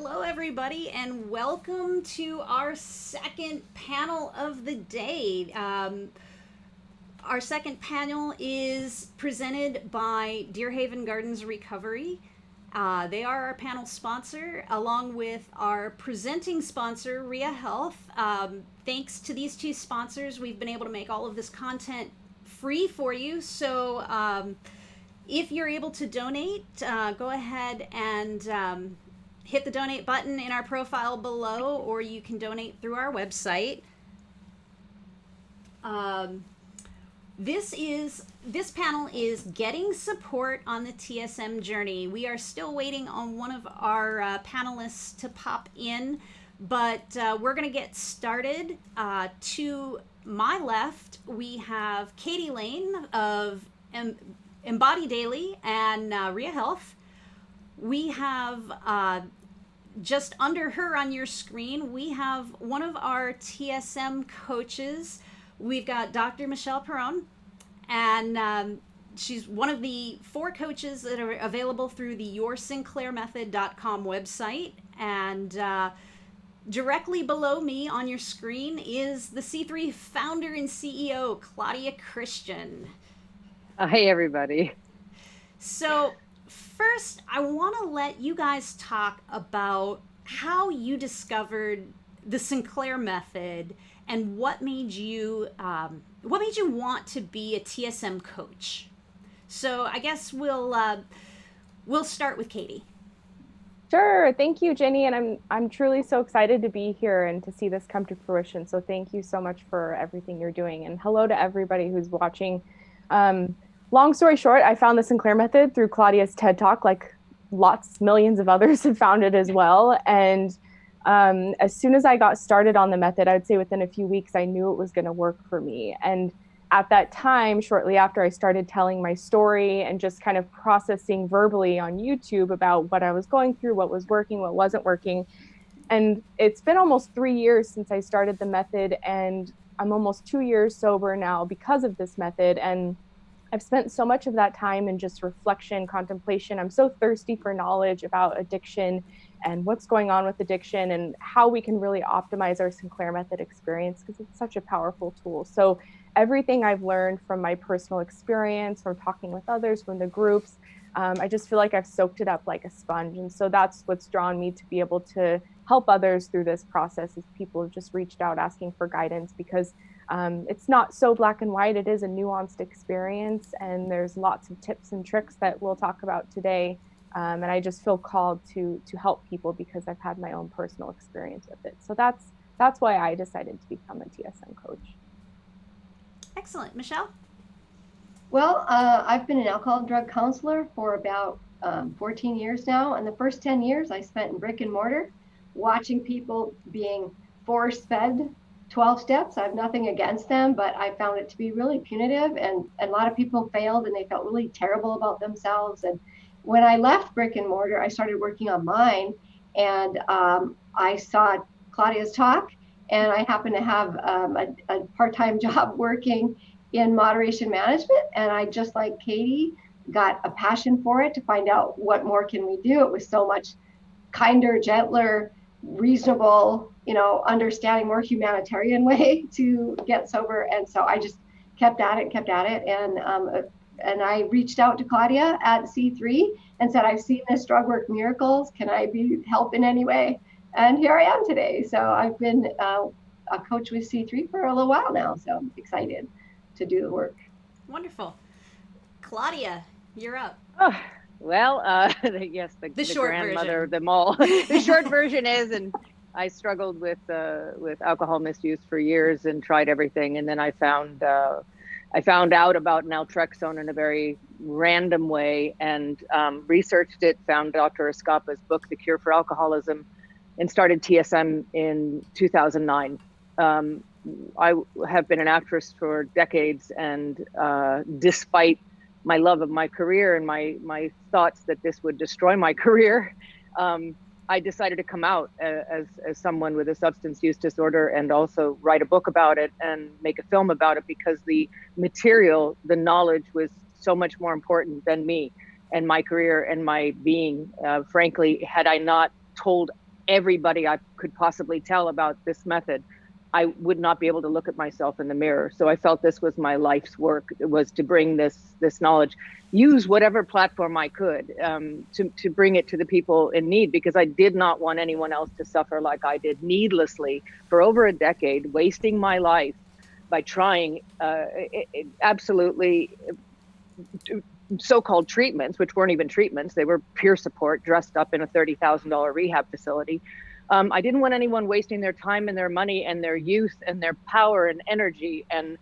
Hello, everybody, and welcome to our second panel of the day. Our second panel is presented by Deerhaven Gardens Recovery. They are our panel sponsor, along with our presenting sponsor, RIA Health. Thanks to these two sponsors, we've been able to make all of this content free for you. So if you're able to donate, go ahead and hit the donate button in our profile below, or you can donate through our website. This panel is getting support on the TSM journey. We are still waiting on one of our panelists to pop in, but we're going to get started. To my left, we have Katie Lane of Embody Daily and RIA Health. We have just under her on your screen, we have one of our TSM coaches. We've got Dr. Michelle Perron, and she's one of the 4 coaches that are available through the yoursinclairmethod.com website. And directly below me on your screen is the C3 founder and CEO, Claudia Christian. Hey, everybody. So first, I want to let you guys talk about how you discovered the Sinclair Method and what made you want to be a TSM coach. So I guess we'll start with Katie. Sure. Thank you, Jenny. And I'm truly so excited to be here and to see this come to fruition. So thank you so much for everything you're doing. And hello to everybody who's watching. Long story short, I found the Sinclair Method through Claudia's TED Talk, like millions of others have found it as well. And as soon as I got started on the method, I would say within a few weeks, I knew it was going to work for me. And at that time, shortly after I started telling my story and just kind of processing verbally on YouTube about what I was going through, what was working, what wasn't working. And it's been almost 3 years since I started the method, and I'm almost 2 years sober now because of this method. And I've spent so much of that time in just reflection, contemplation. I'm so thirsty for knowledge about addiction and what's going on with addiction and how we can really optimize our Sinclair Method experience, because it's such a powerful tool. So everything I've learned from my personal experience, from talking with others, from the groups, I just feel like I've soaked it up like a sponge. And so that's what's drawn me to be able to help others through this process, as people have just reached out asking for guidance, because it's not so black and white. It is a nuanced experience, and there's lots of tips and tricks that we'll talk about today. And I just feel called to help people because I've had my own personal experience with it. So that's why I decided to become a TSM coach. Excellent. Michelle? Well, I've been an alcohol and drug counselor for about 14 years now. And the first 10 years I spent in brick and mortar, watching people being force-fed 12 steps. I have nothing against them, but I found it to be really punitive, and a lot of people failed and they felt really terrible about themselves. And when I left brick and mortar, I started working on mine, and I saw Claudia's talk, and I happened to have a part-time job working in moderation management. And I, just like Katie, got a passion for it to find out what more can we do. It was so much kinder, gentler, reasonable, understanding, more humanitarian way to get sober. And so I just kept at it. And I reached out to Claudia at C3 and said, I've seen this drug work miracles. Can I help in any way? And here I am today. So I've been a coach with C3 for a little while now. So I'm excited to do the work. Wonderful. Claudia, you're up. Oh, well, yes, the short grandmother version of them all. The short version is, and I struggled with alcohol misuse for years and tried everything, and then I found out about naltrexone in a very random way, and researched it. Found Dr. Escapa's book, The Cure for Alcoholism, and started TSM in 2009. I have been an actress for decades, and despite my love of my career and my thoughts that this would destroy my career, I decided to come out as someone with a substance use disorder, and also write a book about it and make a film about it, because the material, the knowledge was so much more important than me and my career and my being. Frankly, had I not told everybody I could possibly tell about this method, I would not be able to look at myself in the mirror. So I felt this was my life's work. It was to bring this knowledge, use whatever platform I could, to bring it to the people in need, because I did not want anyone else to suffer like I did needlessly for over a decade, wasting my life by trying absolutely so-called treatments, which weren't even treatments. They were peer support dressed up in a $30,000 rehab facility. I didn't want anyone wasting their time and their money and their youth and their power and energy, and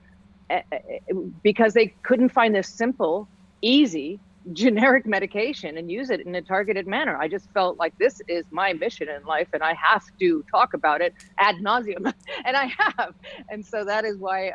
because they couldn't find this simple, easy, generic medication and use it in a targeted manner. I just felt like this is my mission in life, and I have to talk about it ad nauseum, and I have. And so that is why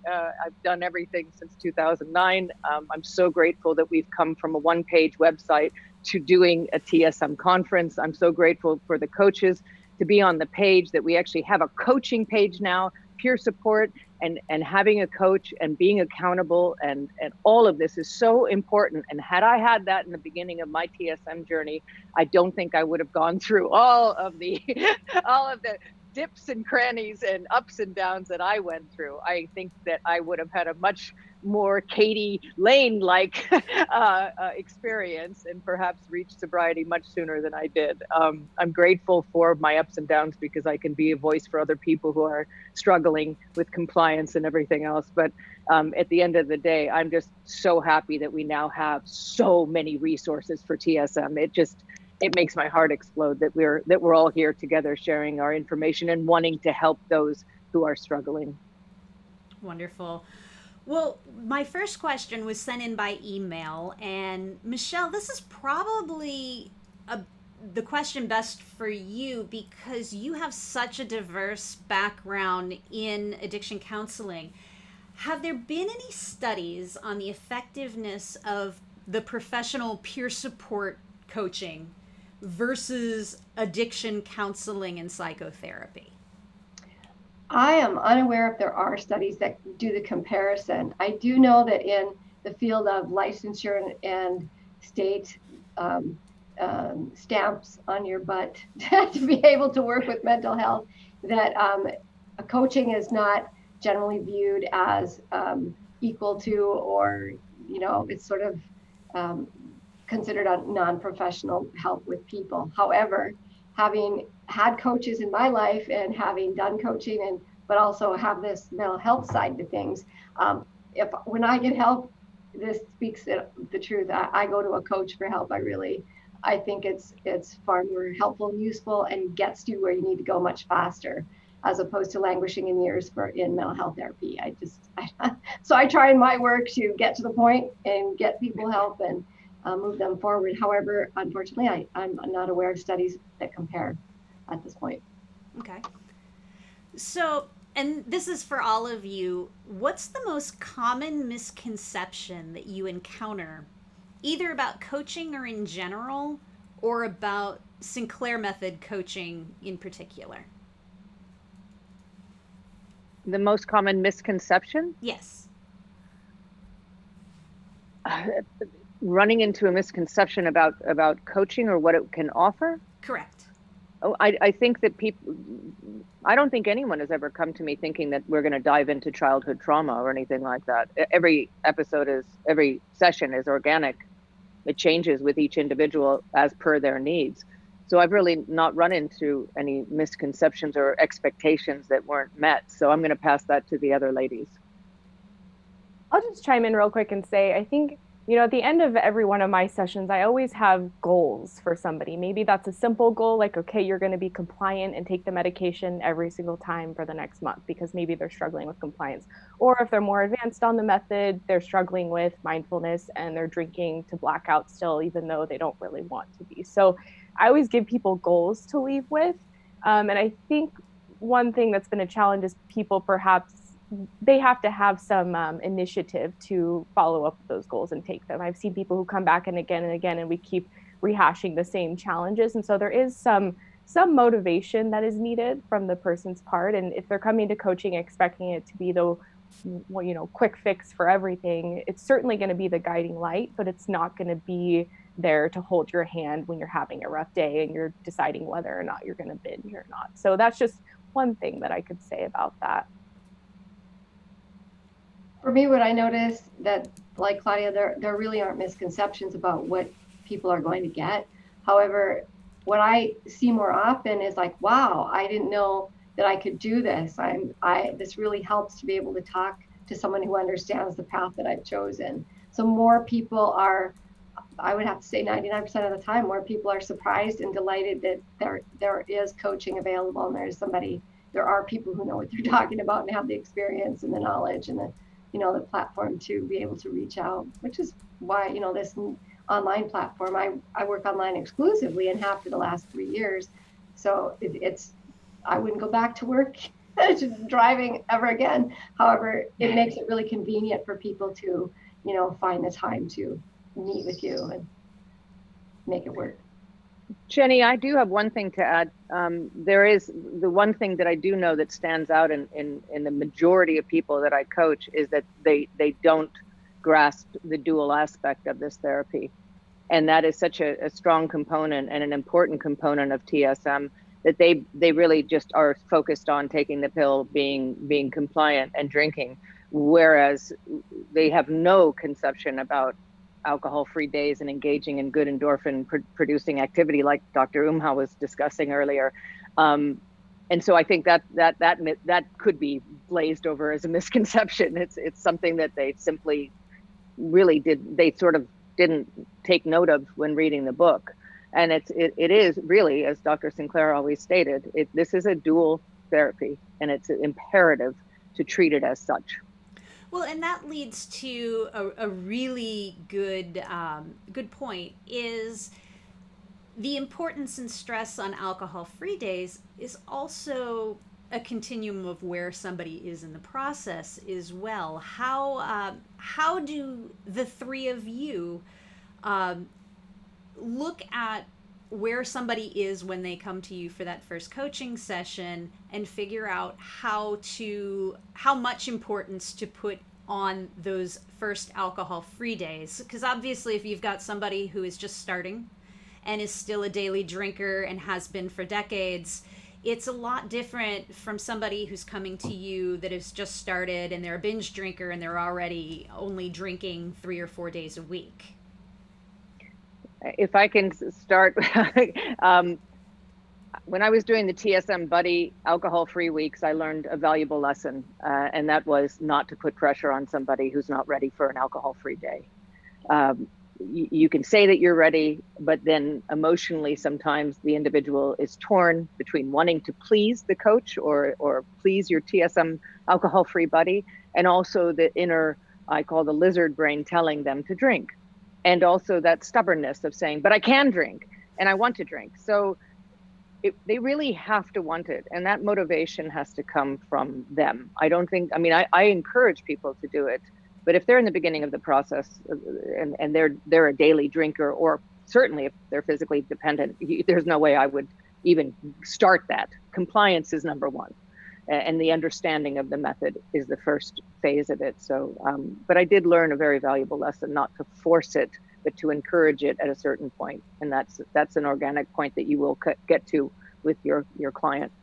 I've done everything since 2009. I'm so grateful that we've come from a one-page website to doing a TSM conference. I'm so grateful for the coaches to be on the page, that we actually have a coaching page now, peer support, and having a coach and being accountable, and all of this is so important. And had I had that in the beginning of my TSM journey, I don't think I would have gone through all of the dips and crannies and ups and downs that I went through. I think that I would have had a much more Katie Lane-like experience, and perhaps reached sobriety much sooner than I did. I'm grateful for my ups and downs, because I can be a voice for other people who are struggling with compliance and everything else. But at the end of the day, I'm just so happy that we now have so many resources for TSM. It makes my heart explode that we're all here together sharing our information and wanting to help those who are struggling. Wonderful. Well, my first question was sent in by email, and Michelle, this is probably the question best for you, because you have such a diverse background in addiction counseling. Have there been any studies on the effectiveness of the professional peer support coaching versus addiction counseling and psychotherapy? I am unaware if there are studies that do the comparison. I do know that in the field of licensure and state stamps on your butt to be able to work with mental health, that coaching is not generally viewed as equal to, or, it's sort of considered a non-professional help with people. However, having had coaches in my life and having done coaching, but also have this mental health side to things, when I get help, this speaks the truth. I go to a coach for help. I think it's far more helpful and useful, and gets you where you need to go much faster, as opposed to languishing in years in mental health therapy. So I try in my work to get to the point and get people help and move them forward. However, unfortunately, I'm not aware of studies that compare at this point. Okay. So, and this is for all of you, what's the most common misconception that you encounter, either about coaching or in general, or about Sinclair Method coaching in particular? The most common misconception? Yes. Running into a misconception about coaching or what it can offer? Correct. Oh, I think that I don't think anyone has ever come to me thinking that we're going to dive into childhood trauma or anything like that. Every session is organic. It changes with each individual as per their needs. So I've really not run into any misconceptions or expectations that weren't met. So I'm going to pass that to the other ladies. I'll just chime in real quick and say, I think, at the end of every one of my sessions, I always have goals for somebody. Maybe that's a simple goal, like, okay, you're going to be compliant and take the medication every single time for the next month, because maybe they're struggling with compliance. Or if they're more advanced on the method, they're struggling with mindfulness and they're drinking to black out still, even though they don't really want to be. So I always give people goals to leave with. And I think one thing that's been a challenge is people perhaps they have to have some initiative to follow up those goals and take them. I've seen people who come back and again, and we keep rehashing the same challenges. And so there is some motivation that is needed from the person's part. And if they're coming to coaching expecting it to be the quick fix for everything, it's certainly going to be the guiding light, but it's not going to be there to hold your hand when you're having a rough day and you're deciding whether or not you're going to binge or not. So that's just one thing that I could say about that. For me, what I noticed that, like Claudia, there really aren't misconceptions about what people are going to get. However, what I see more often is like, wow, I didn't know that I could do this. This really helps to be able to talk to someone who understands the path that I've chosen. So more people are, I would have to say 99% of the time, more people are surprised and delighted that there is coaching available, and there are people who know what they're talking about and have the experience and the knowledge and the platform to be able to reach out, which is why, this online platform, I work online exclusively and have for the last 3 years. So I wouldn't go back to work driving ever again. However, it makes it really convenient for people to, find the time to meet with you and make it work. Jenny, I do have one thing to add. There is the one thing that I do know that stands out in the majority of people that I coach is that they don't grasp the dual aspect of this therapy. And that is such a strong component and an important component of TSM that they really just are focused on taking the pill, being compliant and drinking, whereas they have no conception about alcohol-free days and engaging in good endorphin producing activity like Dr. Umha was discussing earlier. And so I think that could be glazed over as a misconception. It's something that they simply really didn't take note of when reading the book. And it is really, as Dr. Sinclair always stated, this is a dual therapy, and it's imperative to treat it as such. Well, and that leads to a really good point is the importance and stress on alcohol-free days is also a continuum of where somebody is in the process as well. How do the three of you look at where somebody is when they come to you for that first coaching session and figure out how much importance to put on those first alcohol-free days? Because obviously if you've got somebody who is just starting and is still a daily drinker and has been for decades, it's a lot different from somebody who's coming to you that has just started and they're a binge drinker and they're already only drinking 3 or 4 days a week. If I can start, when I was doing the TSM Buddy alcohol-free weeks, I learned a valuable lesson, and that was not to put pressure on somebody who's not ready for an alcohol-free day. You can say that you're ready, but then emotionally, sometimes the individual is torn between wanting to please the coach or please your TSM alcohol-free buddy, and also the inner, I call the lizard brain, telling them to drink. And also that stubbornness of saying, but I can drink and I want to drink. So they really have to want it. And that motivation has to come from them. I encourage people to do it, but if they're in the beginning of the process and they're a daily drinker, or certainly if they're physically dependent, there's no way I would even start that. Compliance is number one. And the understanding of the method is the first phase of it. So, but I did learn a very valuable lesson, not to force it, but to encourage it at a certain point. And that's an organic point that you will get to with your client.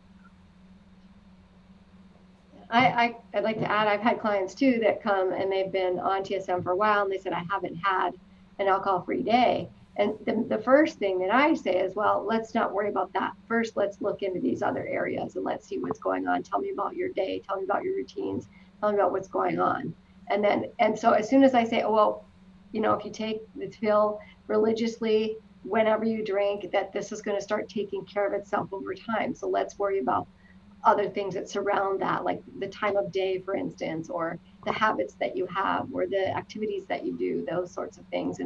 I'd like to add, I've had clients too that come and they've been on TSM for a while and they said, I haven't had an alcohol-free day. And the first thing that I say is, well, let's not worry about that. First, let's look into these other areas and let's see what's going on. Tell me about your day. Tell me about your routines. Tell me about what's going on. And so as soon as I say, oh, well, if you take the pill religiously, whenever you drink, that this is going to start taking care of itself over time. So let's worry about other things that surround that, like the time of day, for instance, or the habits that you have, or the activities that you do, those sorts of things.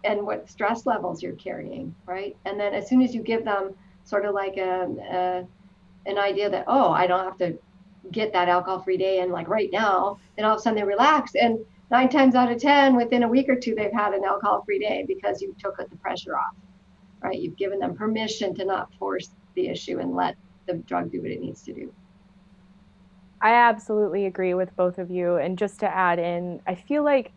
And what stress levels you're carrying, right? And then as soon as you give them sort of like an idea that, oh, I don't have to get that alcohol-free day in like right now, then all of a sudden they relax. And 9 times out of 10, within a week or two, they've had an alcohol-free day because you took the pressure off, right? You've given them permission to not force the issue and let the drug do what it needs to do. I absolutely agree with both of you. And just to add in, I feel like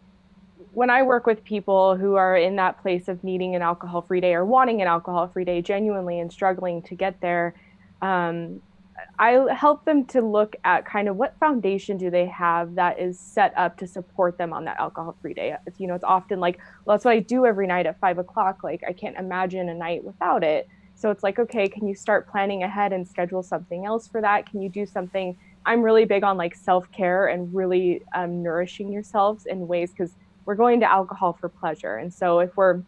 when I work with people who are in that place of needing an alcohol-free day or wanting an alcohol-free day genuinely and struggling to get there, um, I help them to look at kind of what foundation do they have that is set up to support them on that alcohol-free day. It's often like, well, that's what I do every night at 5 o'clock. Like, I can't imagine a night without it. So it's like, okay, can you start planning ahead and schedule something else for that? Can you do something? I'm really big on like self-care and really nourishing yourselves in ways, because we're going to alcohol for pleasure. And so if we're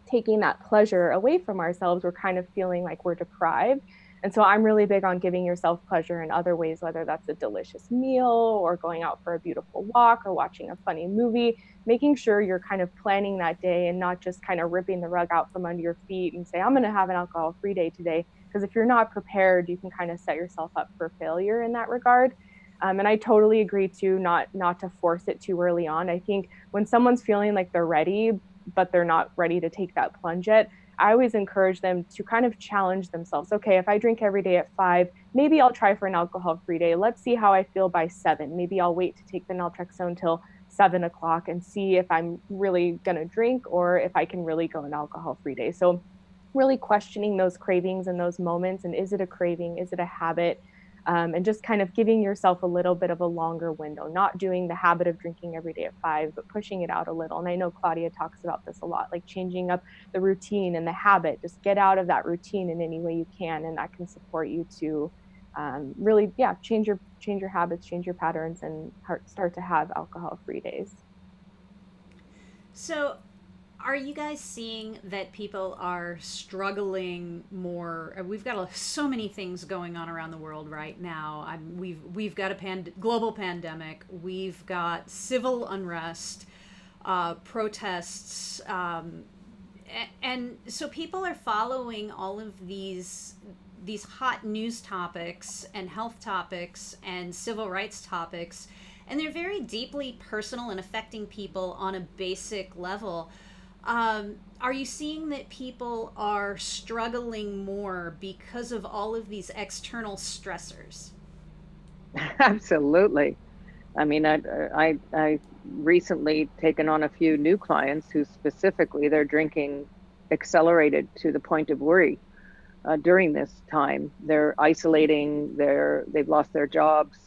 taking that pleasure away from ourselves, we're kind of feeling like we're deprived. And so I'm really big on giving yourself pleasure in other ways, whether that's a delicious meal or going out for a beautiful walk or watching a funny movie, making sure you're kind of planning that day and not just kind of ripping the rug out from under your feet and say, I'm going to have an alcohol-free day today. Because if you're not prepared, you can kind of set yourself up for failure in that regard. And I totally agree too, not to force it too early on. I think when someone's feeling like they're ready, but they're not ready to take that plunge yet, I always encourage them to kind of challenge themselves. Okay, if I drink every day at 5, maybe I'll try for an alcohol-free day. Let's see how I feel by 7. Maybe I'll wait to take the naltrexone till 7 o'clock and see if I'm really going to drink or if I can really go an alcohol-free day. So really questioning those cravings and those moments, and is it a craving? Is it a habit? And just kind of giving yourself a little bit of a longer window, not doing the habit of drinking every day at 5, but pushing it out a little. And I know Claudia talks about this a lot, like changing up the routine and the habit. Just get out of that routine in any way you can, and that can support you to really, change your habits, change your patterns, and start to have alcohol-free days. So, are you guys seeing that people are struggling more? We've got so many things going on around the world right now. We've got a global pandemic. We've got civil unrest, protests, and so people are following all of these hot news topics and health topics and civil rights topics, and they're very deeply personal and affecting people on a basic level. Are you seeing that people are struggling more because of all of these external stressors? Absolutely. I mean, I recently taken on a few new clients who specifically their drinking accelerated to the point of worry during this time. They're isolating. They've lost their jobs.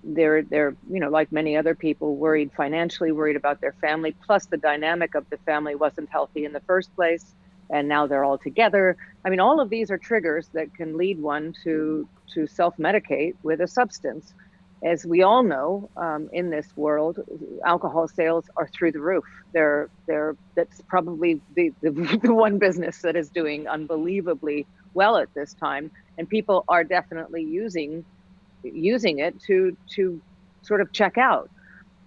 They're like many other people, worried financially, worried about their family, plus the dynamic of the family wasn't healthy in the first place, and now they're all together. I mean, all of these are triggers that can lead one to self-medicate with a substance. As we all know, in this world, alcohol sales are through the roof. That's probably the one business that is doing unbelievably well at this time, and people are definitely using it to sort of check out.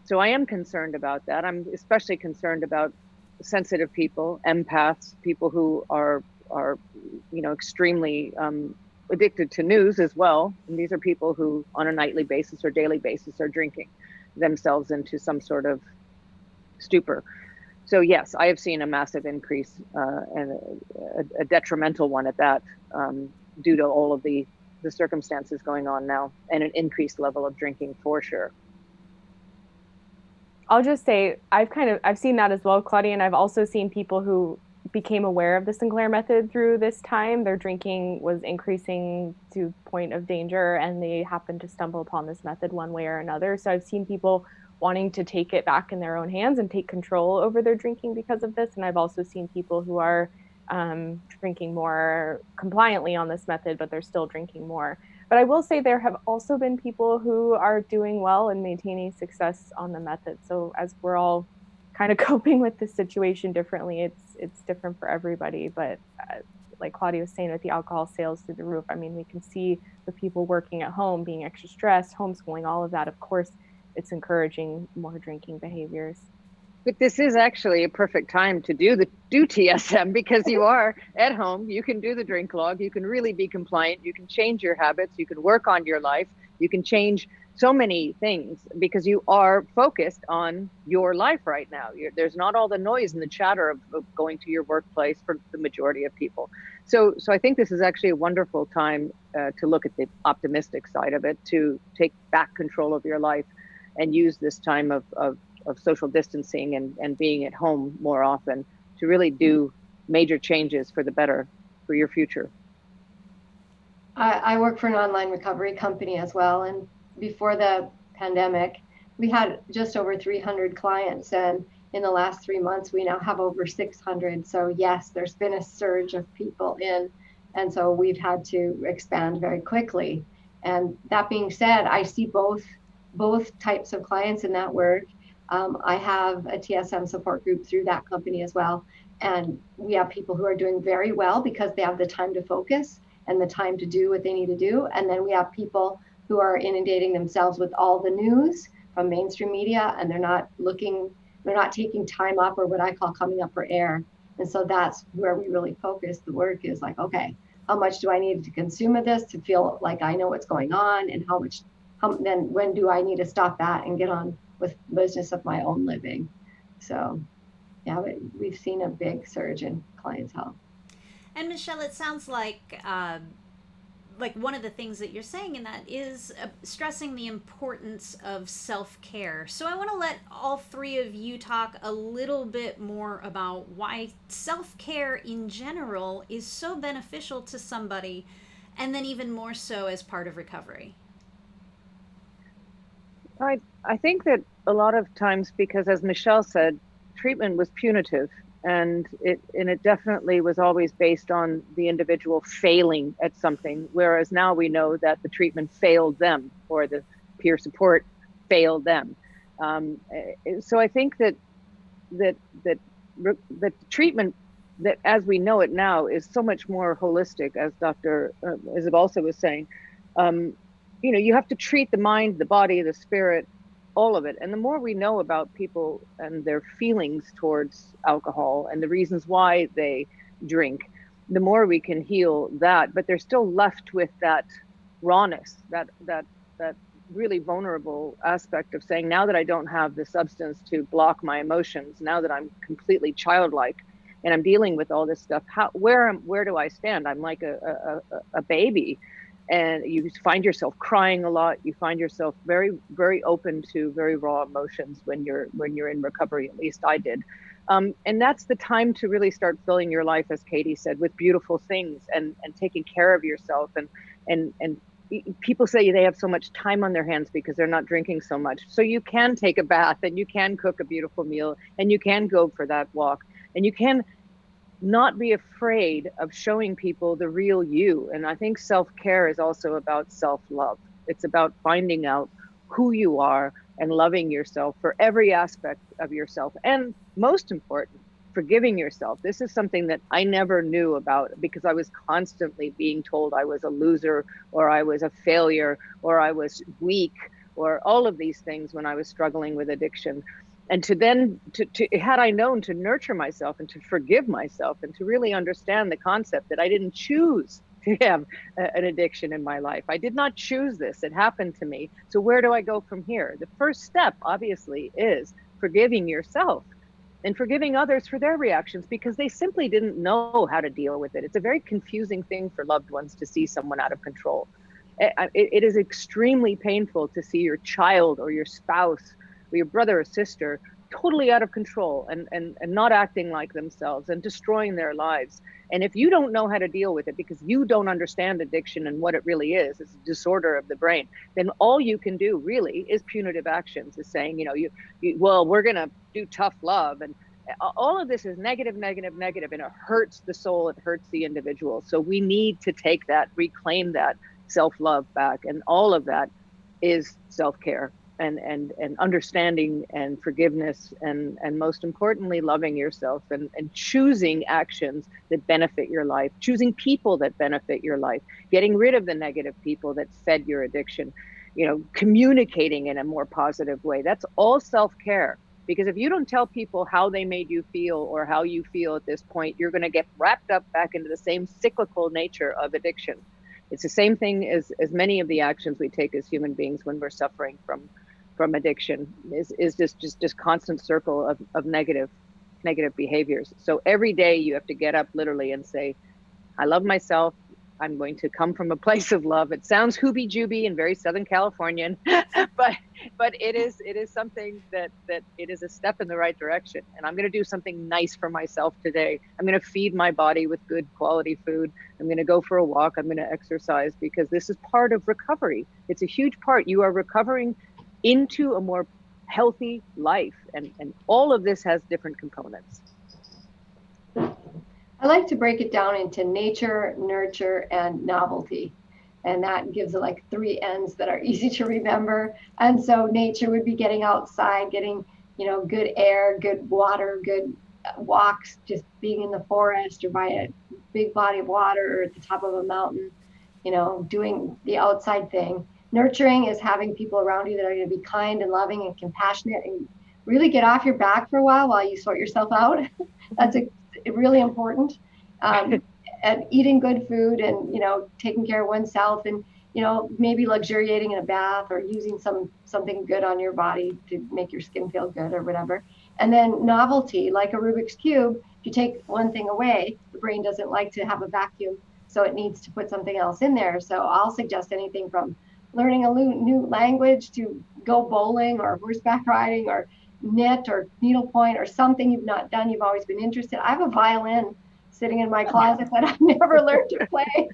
So I am concerned about that. I'm especially concerned about sensitive people, empaths, people who are extremely addicted to news as well. And these are people who on a nightly basis or daily basis are drinking themselves into some sort of stupor. So yes, I have seen a massive increase and a detrimental one at that, due to all of the circumstances going on now, and an increased level of drinking for sure. I'll just say I've seen that as well, Claudia, and I've also seen people who became aware of the Sinclair Method through this time. Their drinking was increasing to point of danger, and they happened to stumble upon this method one way or another. So I've seen people wanting to take it back in their own hands and take control over their drinking because of this. And I've also seen people who are drinking more compliantly on this method, but they're still drinking more. But I will say there have also been people who are doing well and maintaining success on the method. So as we're all kind of coping with this situation differently, it's different for everybody. But like Claudia was saying, with the alcohol sales through the roof, I mean, we can see the people working at home being extra stressed, homeschooling, all of that. Of course, it's encouraging more drinking behaviors. But this is actually a perfect time to do TSM, because you are at home, you can do the drink log, you can really be compliant, you can change your habits, you can work on your life, you can change so many things because you are focused on your life right now. There's not all the noise and the chatter of going to your workplace for the majority of people. So I think this is actually a wonderful time to look at the optimistic side of it, to take back control of your life and use this time of social distancing and being at home more often to really do major changes for the better for your future. I work for an online recovery company as well. And before the pandemic, we had just over 300 clients. And in the last 3 months, we now have over 600. So yes, there's been a surge of people in. And so we've had to expand very quickly. And that being said, I see both types of clients in that work. I have a TSM support group through that company as well. And we have people who are doing very well because they have the time to focus and the time to do what they need to do. And then we have people who are inundating themselves with all the news from mainstream media, and they're not taking time up, or what I call coming up for air. And so that's where we really focus. The work is like, okay, how much do I need to consume of this to feel like I know what's going on, and then when do I need to stop that and get on with business of my own living? So yeah, we've seen a big surge in clientele. And Michelle, it sounds like one of the things that you're saying in that is stressing the importance of self-care. So I want to let all three of you talk a little bit more about why self-care in general is so beneficial to somebody, and then even more so as part of recovery. I think that a lot of times, because as Michelle said, treatment was punitive, and it definitely was always based on the individual failing at something, whereas now we know that the treatment failed them, or the peer support failed them. So I think that treatment, that as we know it now, is so much more holistic, as Dr. Isabelsa was saying. You have to treat the mind, the body, the spirit, all of it. And the more we know about people and their feelings towards alcohol and the reasons why they drink, the more we can heal that. But they're still left with that rawness, that really vulnerable aspect of saying, now that I don't have the substance to block my emotions, now that I'm completely childlike and I'm dealing with all this stuff, where do I stand? I'm like a baby. And you find yourself crying a lot. You find yourself very, very open to very raw emotions when you're in recovery. At least I did. And that's the time to really start filling your life, as Katie said, with beautiful things and taking care of yourself. And people say they have so much time on their hands because they're not drinking so much. So you can take a bath, and you can cook a beautiful meal, and you can go for that walk, and you can not be afraid of showing people the real you. And I think self-care is also about self-love. It's about finding out who you are and loving yourself for every aspect of yourself. And most important, forgiving yourself. This is something that I never knew about, because I was constantly being told I was a loser, or I was a failure, or I was weak, or all of these things when I was struggling with addiction. And had I known to nurture myself and to forgive myself and to really understand the concept that I didn't choose to have an addiction in my life. I did not choose this. It happened to me. So where do I go from here? The first step, obviously, is forgiving yourself and forgiving others for their reactions, because they simply didn't know how to deal with it. It's a very confusing thing for loved ones to see someone out of control. It is extremely painful to see your child or your spouse or your brother or sister totally out of control and not acting like themselves and destroying their lives. And if you don't know how to deal with it because you don't understand addiction and what it really is, it's a disorder of the brain, then all you can do really is punitive actions, is saying, well, we're going to do tough love. And all of this is negative, negative, negative, and it hurts the soul, it hurts the individual. So we need to take that, reclaim that self-love back. And all of that is self-care. And understanding and forgiveness, and most importantly, loving yourself and choosing actions that benefit your life, choosing people that benefit your life, getting rid of the negative people that fed your addiction, communicating in a more positive way. That's all self-care. Because if you don't tell people how they made you feel or how you feel at this point, you're going to get wrapped up back into the same cyclical nature of addiction. It's the same thing as many of the actions we take as human beings when we're suffering from addiction, is just constant circle of negative behaviors. So every day you have to get up literally and say, I love myself, I'm going to come from a place of love. It sounds hoobie-jooby and very Southern Californian, but it is something that it is a step in the right direction. And I'm going to do something nice for myself today. I'm going to feed my body with good quality food. I'm going to go for a walk. I'm going to exercise, because this is part of recovery. It's a huge part. You are recovering into a more healthy life, and all of this has different components. I like to break it down into nature, nurture, and novelty. And that gives it like 3 N's that are easy to remember. And so nature would be getting outside, getting, good air, good water, good walks, just being in the forest or by a big body of water or at the top of a mountain, doing the outside thing. Nurturing is having people around you that are going to be kind and loving and compassionate and really get off your back for a while you sort yourself out. That's really important. And eating good food and, taking care of oneself and, maybe luxuriating in a bath or using something good on your body to make your skin feel good or whatever. And then novelty, like a Rubik's Cube, if you take one thing away, the brain doesn't like to have a vacuum. So it needs to put something else in there. So I'll suggest anything from learning a new language to go bowling or horseback riding or knit or needlepoint or something you've not done, you've always been interested. I have a violin sitting in my closet that I've never learned to play.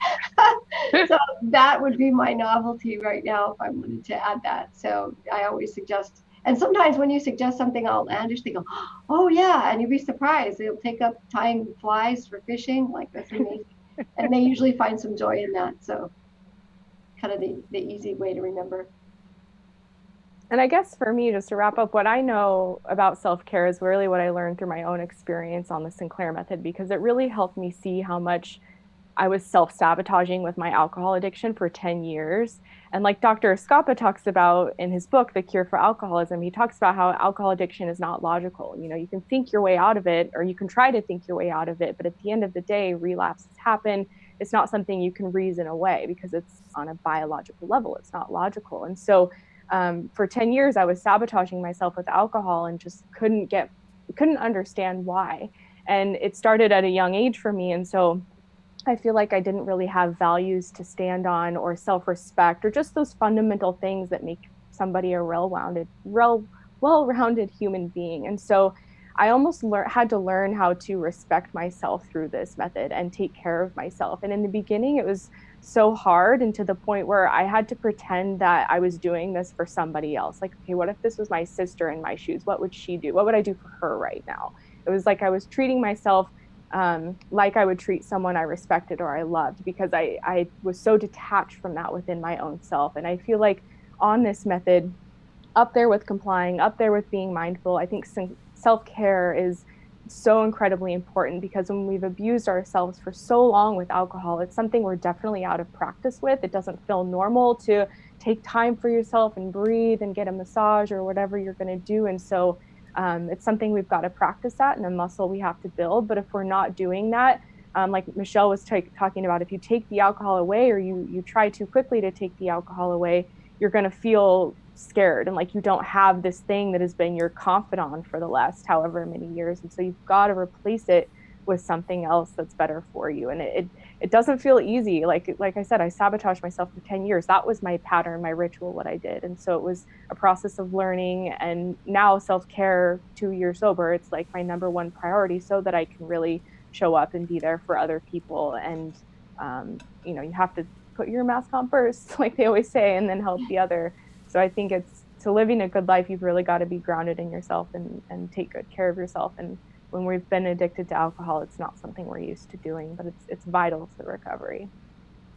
So that would be my novelty right now if I wanted to add that. So I always suggest, and sometimes when you suggest something outlandish, they go, oh yeah, and you'd be surprised. They'll take up tying flies for fishing, like that's amazing. And they usually find some joy in that. So kind of the easy way to remember. And I guess for me, just to wrap up, what I know about self-care is really what I learned through my own experience on the Sinclair Method, because it really helped me see how much I was self-sabotaging with my alcohol addiction for 10 years. And like Dr. Escapa talks about in his book, The Cure for Alcoholism, he talks about how alcohol addiction is not logical. You can think your way out of it, or you can try to think your way out of it. But at the end of the day, relapses happen. It's not something you can reason away because it's on a biological level. It's not logical. And so for 10 years, I was sabotaging myself with alcohol and just couldn't understand why. And it started at a young age for me. And so I feel like I didn't really have values to stand on, or self-respect, or just those fundamental things that make somebody a well-rounded human being. And so I almost had to learn how to respect myself through this method and take care of myself. And in the beginning, it was so hard, and to the point where I had to pretend that I was doing this for somebody else. Like, okay, what if this was my sister in my shoes? What would she do? What would I do for her right now? It was like I was treating myself like I would treat someone I respected or I loved, because I was so detached from that within my own self. And I feel like on this method, up there with complying, up there with being mindful, I think self-care is so incredibly important, because when we've abused ourselves for so long with alcohol, it's something we're definitely out of practice with. It doesn't feel normal to take time for yourself and breathe and get a massage or whatever you're going to do. And so it's something we've got to practice at, and a muscle we have to build. But if we're not doing that, like Michelle was talking about, if you take the alcohol away, or you try too quickly to take the alcohol away, you're going to feel scared and like you don't have this thing that has been your confidant for the last however many years. And so you've got to replace it with something else that's better for you. And it doesn't feel easy. Like I said, I sabotaged myself for 10 years. That was my pattern, my ritual, what I did. And so it was a process of learning. And now self-care, 2 years sober, it's like my number one priority, so that I can really show up and be there for other people. And you have to put your mask on first, like they always say, and then help the other. So I think to living a good life, you've really got to be grounded in yourself and take good care of yourself. And when we've been addicted to alcohol, it's not something we're used to doing, but it's vital to recovery.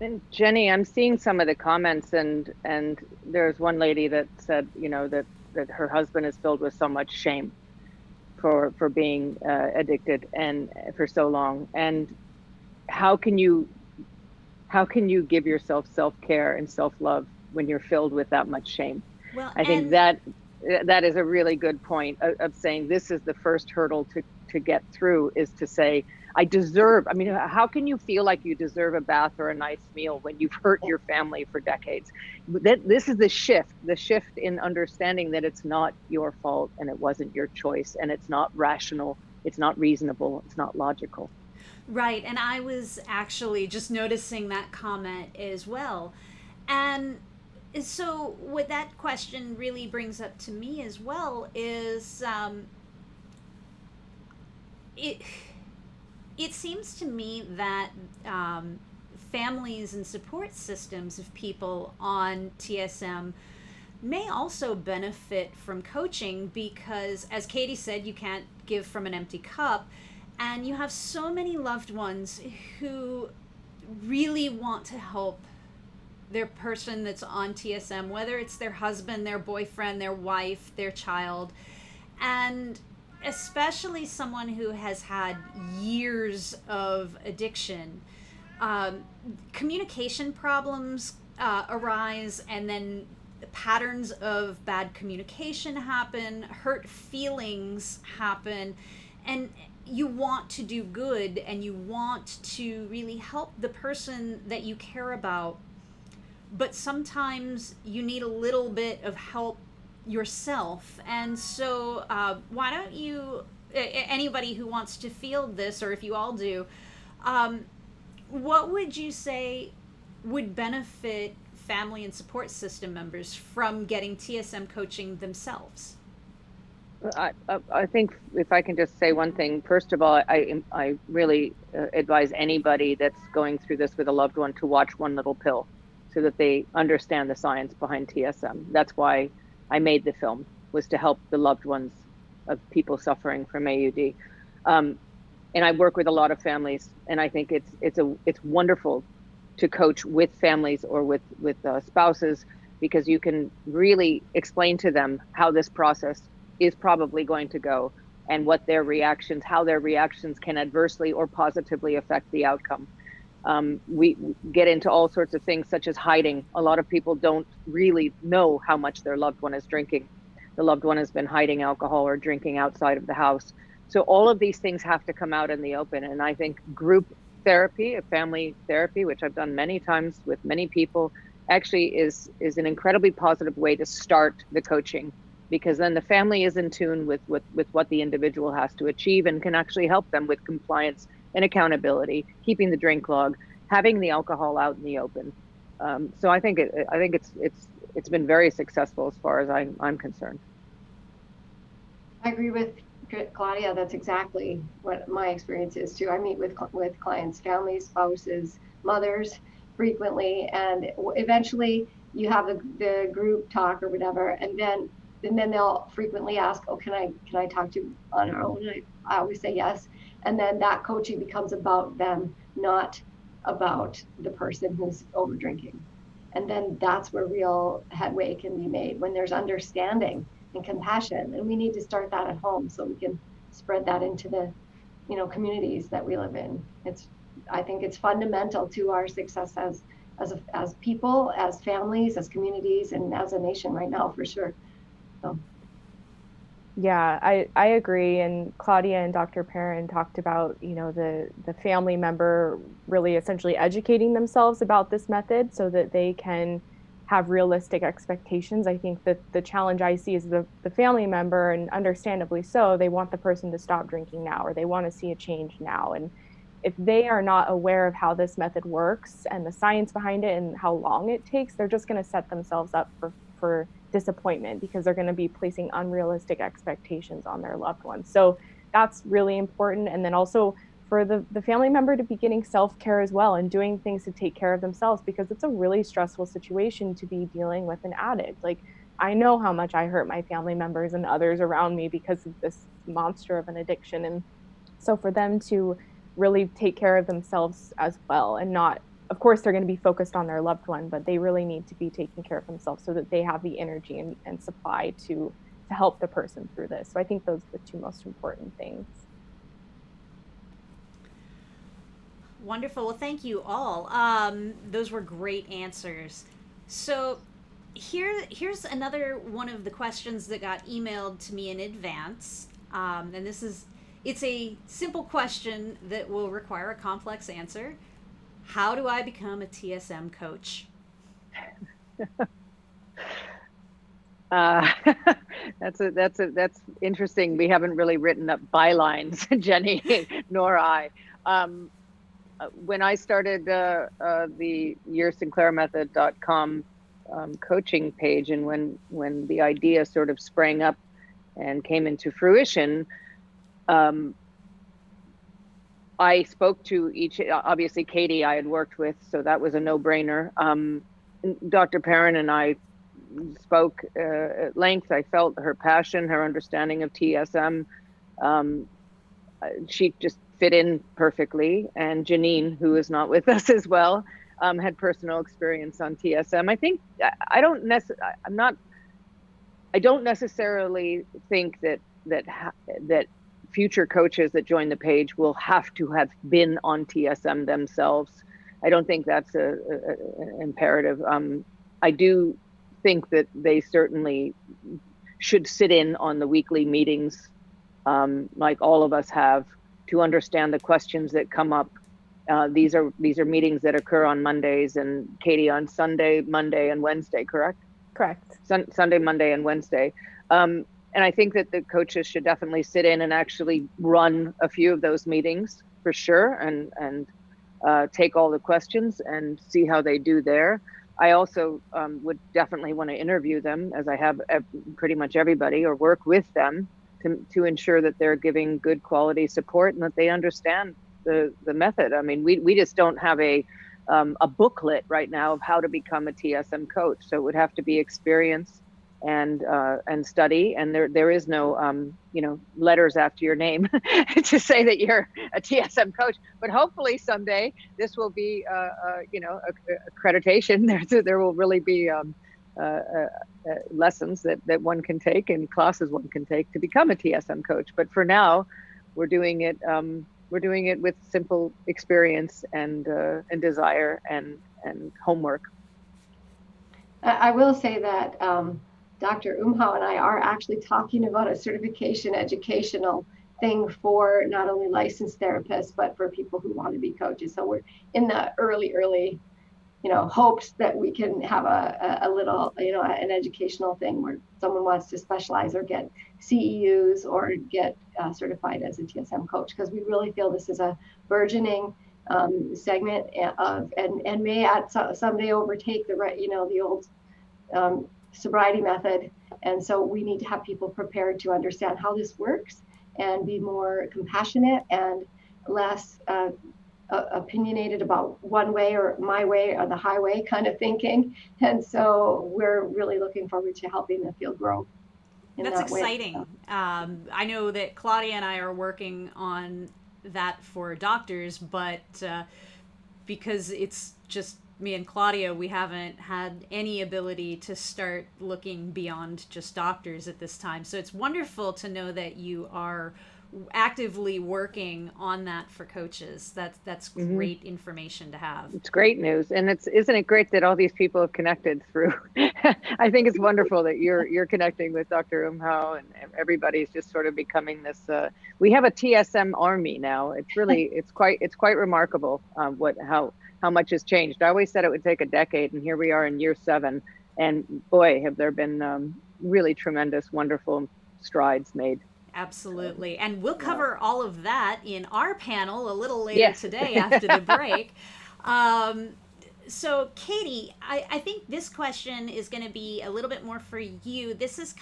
And Jenny, I'm seeing some of the comments, and there's one lady that said, that her husband is filled with so much shame for being addicted and for so long. And how can you give yourself self-care and self-love when you're filled with that much shame? Well, I think that is a really good point of saying this is the first hurdle to get through, is to say, I deserve. I mean, how can you feel like you deserve a bath or a nice meal when you've hurt your family for decades? This is the shift in understanding that it's not your fault, and it wasn't your choice, and it's not rational, it's not reasonable, it's not logical. Right, and I was actually just noticing that comment as well. And so, what that question really brings up to me as well is it. It seems to me that families and support systems of people on TSM may also benefit from coaching because, as Katie said, you can't give from an empty cup. And you have so many loved ones who really want to help their person that's on TSM, whether it's their husband, their boyfriend, their wife, their child. And especially someone who has had years of addiction. Communication problems arise, and then patterns of bad communication happen, hurt feelings happen, and you want to do good and you want to really help the person that you care about, but sometimes you need a little bit of help yourself. And so, why don't you, anybody who wants to field this, or if you all do, what would you say would benefit family and support system members from getting TSM coaching themselves? I think if I can just say one thing, first of all, I really advise anybody that's going through this with a loved one to watch One Little Pill so that they understand the science behind TSM. That's why I made the film, was to help the loved ones of people suffering from AUD. And I work with a lot of families, and I think it's wonderful to coach with families or with spouses, because you can really explain to them how this process is probably going to go and what how their reactions can adversely or positively affect the outcome. We get into all sorts of things such as hiding. A lot of people don't really know how much their loved one is drinking. The loved one has been hiding alcohol or drinking outside of the house. So all of these things have to come out in the open. And I think group therapy, family therapy, which I've done many times with many people, actually is an incredibly positive way to start the coaching, because then the family is in tune with what the individual has to achieve and can actually help them with compliance and accountability, keeping the drink log, having the alcohol out in the open. So I think it's been very successful as far as I'm concerned. I agree with Claudia. That's exactly what my experience is too. I meet with clients, families, spouses, mothers frequently, and eventually you have the group talk or whatever, and then they'll frequently ask, "Oh, can I talk to you on our own?" And I always say yes, and then that coaching becomes about them, not about the person who's over drinking. And then that's where real headway can be made, when there's understanding and compassion. And we need to start that at home so we can spread that into the communities that we live in. I think it's fundamental to our success as people, as families, as communities, and as a nation right now, for sure. So. Yeah, I agree. And Claudia and Dr. Perrin talked about, the family member really essentially educating themselves about this method so that they can have realistic expectations. I think that the challenge I see is the family member, and understandably so, they want the person to stop drinking now, or they want to see a change now. And if they are not aware of how this method works and the science behind it and how long it takes, they're just going to set themselves up for disappointment, because they're going to be placing unrealistic expectations on their loved ones. So that's really important. And then also for the family member to be getting self-care as well and doing things to take care of themselves, because it's a really stressful situation to be dealing with an addict. Like, I know how much I hurt my family members and others around me because of this monster of an addiction. And so for them to really take care of themselves as well, and not, of course, they're going to be focused on their loved one, but they really need to be taking care of themselves so that they have the energy and supply to help the person through this. So I think those are the two most important things. Wonderful. Well, thank you all. Those were great answers. So here's another one of the questions that got emailed to me in advance. And it's a simple question that will require a complex answer. How do I become a TSM coach? That's interesting. We haven't really written up bylines, Jenny, nor I. when I started the YourSinclairMethod.com coaching page, and when the idea sort of sprang up and came into fruition, I spoke to each, obviously Katie I had worked with, so that was a no-brainer. Dr. Perrin and I spoke at length. I felt her passion, her understanding of TSM. She just fit in perfectly. And Janine, who is not with us as well, had personal experience on TSM. I think I don't necessarily think that future coaches that join the page will have to have been on TSM themselves. I don't think that's an imperative. I do think that they certainly should sit in on the weekly meetings, like all of us have, to understand the questions that come up. These are meetings that occur on Mondays, and Katie, on Sunday, Monday, and Wednesday, correct? Correct. Sunday, Monday, and Wednesday. And I think that the coaches should definitely sit in and actually run a few of those meetings for sure, and take all the questions and see how they do there. I also would definitely want to interview them, as I have pretty much everybody, or work with them to ensure that they're giving good quality support and that they understand the method. I mean, we just don't have a booklet right now of how to become a TSM coach. So it would have to be experience and study, and there is no letters after your name to say that you're a TSM coach. But hopefully someday this will be accreditation. There will really be lessons that one can take and classes one can take to become a TSM coach. But for now, we're doing it with simple experience and desire and homework. I will say that Dr. Umhau and I are actually talking about a certification educational thing for not only licensed therapists, but for people who want to be coaches. So we're in the early, hopes that we can have a little, an educational thing where someone wants to specialize or get CEUs or get certified as a TSM coach, because we really feel this is a burgeoning segment of, and may someday overtake the old sobriety method. And so we need to have people prepared to understand how this works and be more compassionate and less opinionated about one way or my way or the highway kind of thinking. And so we're really looking forward to helping the field grow. That's exciting. I know that Claudia and I are working on that for doctors, but because it's just me and Claudia, we haven't had any ability to start looking beyond just doctors at this time. So it's wonderful to know that you are actively working on that for coaches. That's great information to have. It's great news, and isn't it great that all these people have connected through? I think it's wonderful that you're connecting with Dr. Umhau, and everybody's just sort of becoming this. We have a TSM army now. It's really it's quite remarkable how much has changed. I always said it would take a decade, and here we are in year 7, and boy, have there been really tremendous, wonderful strides made. Absolutely. And we'll cover all of that in our panel a little later today after the break. So Katie, I think this question is going to be a little bit more for you. This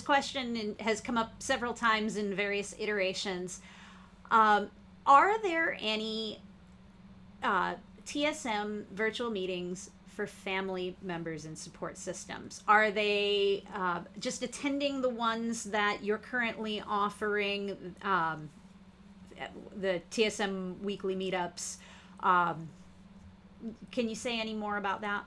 question has come up several times in various iterations. Are there any TSM virtual meetings for family members and support systems? Are they just attending the ones that you're currently offering, the TSM weekly meetups? Can you say any more about that?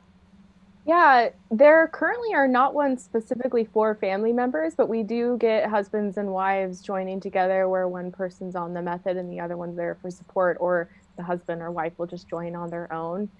Yeah, there currently are not ones specifically for family members, but we do get husbands and wives joining together where one person's on the method and the other one's there for support, or the husband or wife will just join on their own.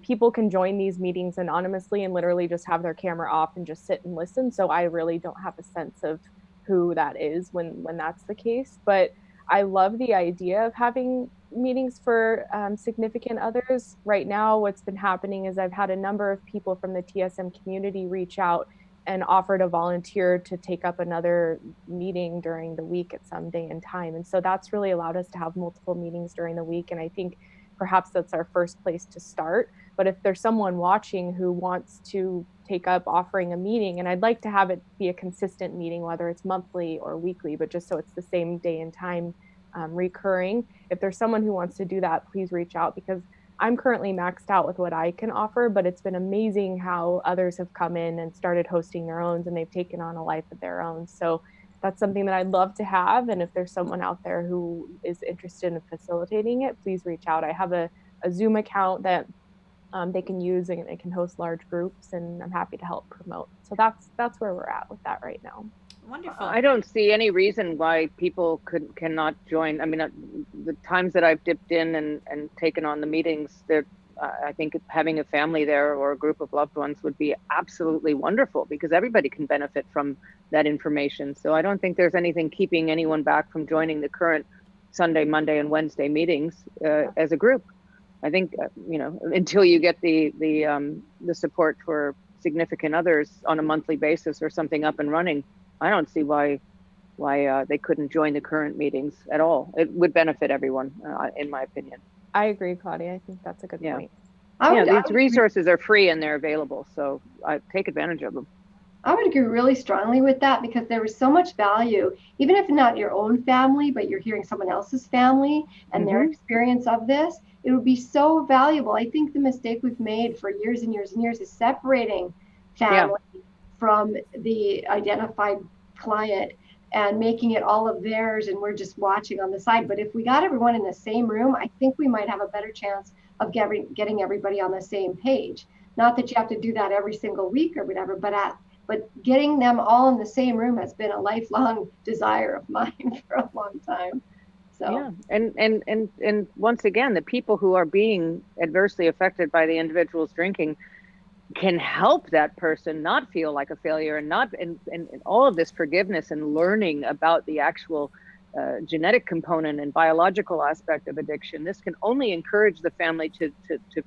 People can join these meetings anonymously and literally just have their camera off and just sit and listen. So I really don't have a sense of who that is when that's the case. But I love the idea of having meetings for significant others. Right now, what's been happening is I've had a number of people from the TSM community reach out and offer to volunteer to take up another meeting during the week at some day and time. And so that's really allowed us to have multiple meetings during the week. And I think perhaps that's our first place to start. But if there's someone watching who wants to take up offering a meeting, and I'd like to have it be a consistent meeting, whether it's monthly or weekly, but just so it's the same day and time, recurring. If there's someone who wants to do that, please reach out, because I'm currently maxed out with what I can offer, but it's been amazing how others have come in and started hosting their own, and they've taken on a life of their own. So that's something that I'd love to have. And if there's someone out there who is interested in facilitating it, please reach out. I have a Zoom account that they can use, and it can host large groups, and I'm happy to help promote. So that's where we're at with that right now. Wonderful. I don't see any reason why people cannot join. I mean, the times that I've dipped in and taken on the meetings, I think having a family there or a group of loved ones would be absolutely wonderful, because everybody can benefit from that information. So I don't think there's anything keeping anyone back from joining the current Sunday, Monday, and Wednesday meetings as a group. I think until you get the support for significant others on a monthly basis or something up and running, I don't see why they couldn't join the current meetings at all. It would benefit everyone, in my opinion. I agree, Claudia. I think that's a good point. These resources are free and they're available, so take advantage of them. I would agree really strongly with that, because there was so much value, even if not your own family, but you're hearing someone else's family and their experience of this. It would be so valuable. I think the mistake we've made for years and years and years is separating family from the identified client and making it all of theirs, and we're just watching on the side. But if we got everyone in the same room, I think we might have a better chance of getting everybody on the same page. Not that you have to do that every single week or whatever, but getting them all in the same room has been a lifelong desire of mine for a long time. So and once again, the people who are being adversely affected by the individual's drinking can help that person not feel like a failure, and all of this forgiveness and learning about the actual genetic component and biological aspect of addiction. This can only encourage the family to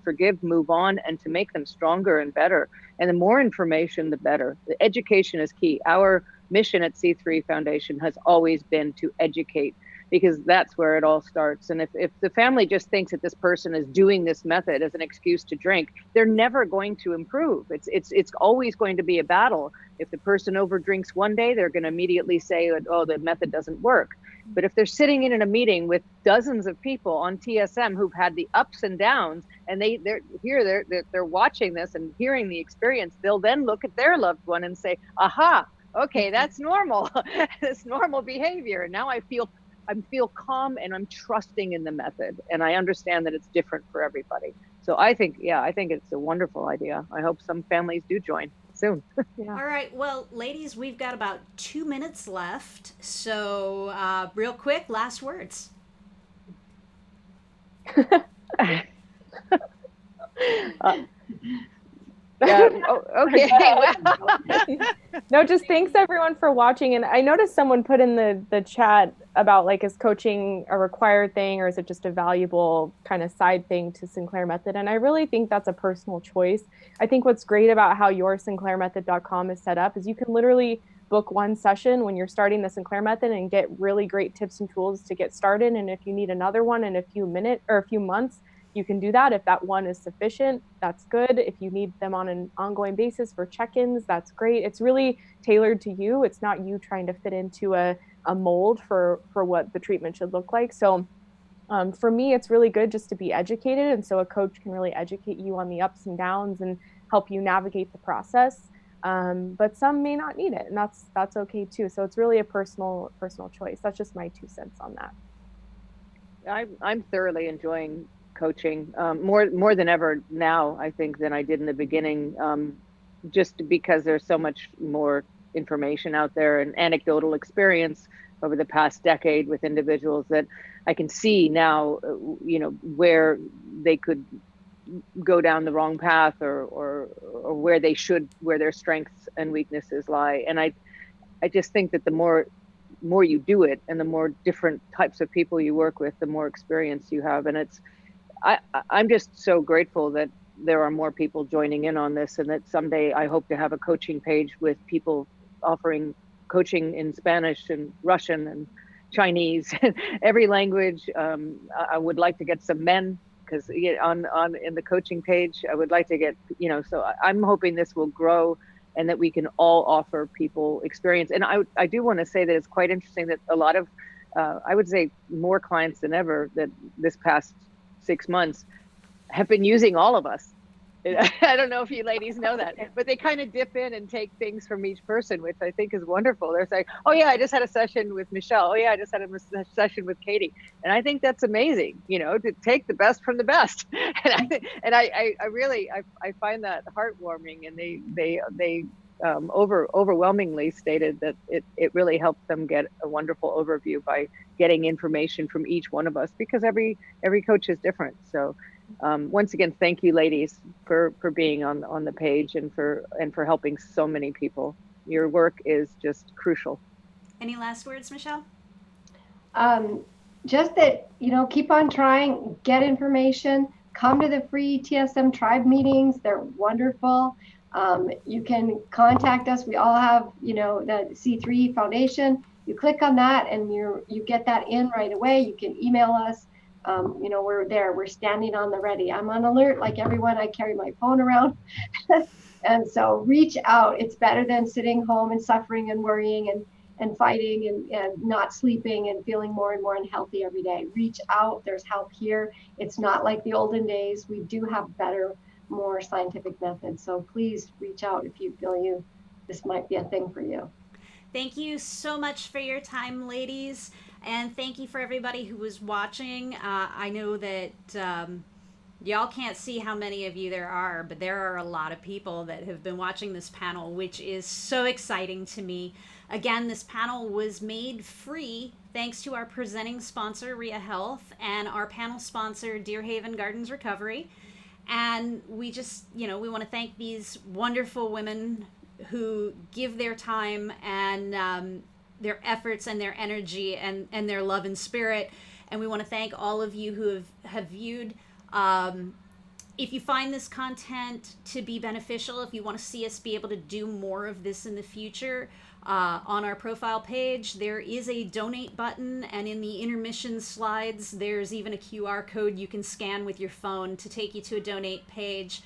forgive, move on, and to make them stronger and better. And the more information, the better. The education is key. Our mission at C3 Foundation has always been to educate, because that's where it all starts. And if the family just thinks that this person is doing this method as an excuse to drink, they're never going to improve. It's always going to be a battle. If the person overdrinks one day, they're going to immediately say, oh, the method doesn't work. But if they're sitting in a meeting with dozens of people on TSM who've had the ups and downs, and they're watching this and hearing the experience, they'll then look at their loved one and say, aha, okay, that's normal. That's normal behavior. Now I feel calm, and I'm trusting in the method, and I understand that it's different for everybody. So I think it's a wonderful idea. I hope some families do join soon. All right. Well, ladies, we've got about 2 minutes left. So real quick, last words. Okay. No, just thanks everyone for watching. And I noticed someone put in the chat about, like, is coaching a required thing, or is it just a valuable kind of side thing to Sinclair Method? And I really think that's a personal choice. I think what's great about how your sinclairmethod.com is set up is you can literally book one session when you're starting the Sinclair Method and get really great tips and tools to get started. And if you need another one in a few minutes or a few months, you can do that. If that one is sufficient, that's good. If you need them on an ongoing basis for check-ins, that's great. It's really tailored to you. It's not you trying to fit into a mold for what the treatment should look like. So for me, it's really good just to be educated. And so a coach can really educate you on the ups and downs and help you navigate the process. But some may not need it, and that's okay too. So it's really a personal choice. That's just my 2 cents on that. I'm thoroughly enjoying coaching more than ever now, I think, than I did in the beginning, just because there's so much more information out there and anecdotal experience over the past decade with individuals that I can see now, where they could go down the wrong path or where their strengths and weaknesses lie. And I just think that the more you do it, and the more different types of people you work with, the more experience you have. And I'm just so grateful that there are more people joining in on this, and that someday I hope to have a coaching page with people offering coaching in Spanish and Russian and Chinese, every language. I would like to get some men because on in the coaching page, I would like to get, so I'm hoping this will grow and that we can all offer people experience. And I do want to say that it's quite interesting that a lot of, I would say more clients than ever that this past 6 months have been using all of us. I don't know if you ladies know that, but they kind of dip in and take things from each person, which I think is wonderful. They're saying, oh yeah, I just had a session with Michelle. Oh yeah, I just had a session with Katie. And I think that's amazing, to take the best from the best. And I really find that heartwarming. And they overwhelmingly stated that it really helped them get a wonderful overview by getting information from each one of us, because every coach is different. So once again, thank you, ladies, for being on the page and for helping so many people. Your work is just crucial. Any last words, Michelle? Just that, keep on trying, get information, come to the free TSM tribe meetings. They're wonderful. You can contact us. We all have, the C3 Foundation. You click on that and you get that in right away. You can email us. We're there. We're standing on the ready. I'm on alert like everyone. I carry my phone around. And so reach out. It's better than sitting home and suffering and worrying and fighting and not sleeping and feeling more and more unhealthy every day. Reach out. There's help here. It's not like the olden days. We do have better, more scientific methods. So please reach out if you feel this might be a thing for you. Thank you so much for your time, ladies. And thank you for everybody who was watching. I know that y'all can't see how many of you there are, but there are a lot of people that have been watching this panel, which is so exciting to me. Again, this panel was made free thanks to our presenting sponsor, Rhea Health, and our panel sponsor, Deer Haven Gardens Recovery. And we just, we want to thank these wonderful women who give their time and their efforts and their energy and their love and spirit. And we want to thank all of you who have viewed. If you find this content to be beneficial, if you want to see us be able to do more of this in the future, on our profile page, there is a donate button, and in the intermission slides, there's even a QR code you can scan with your phone to take you to a donate page.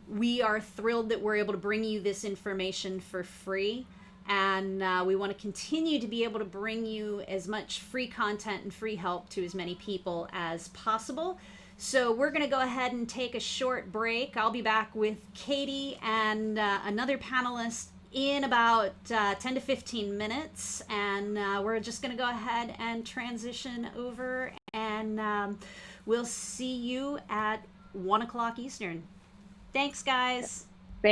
We are thrilled that we're able to bring you this information for free. And we want to continue to be able to bring you as much free content and free help to as many people as possible. So we're going to go ahead and take a short break. I'll be back with Katie and another panelist in about 10 to 15 minutes. And we're just going to go ahead and transition over, and we'll see you at 1 o'clock Eastern. Thanks, guys.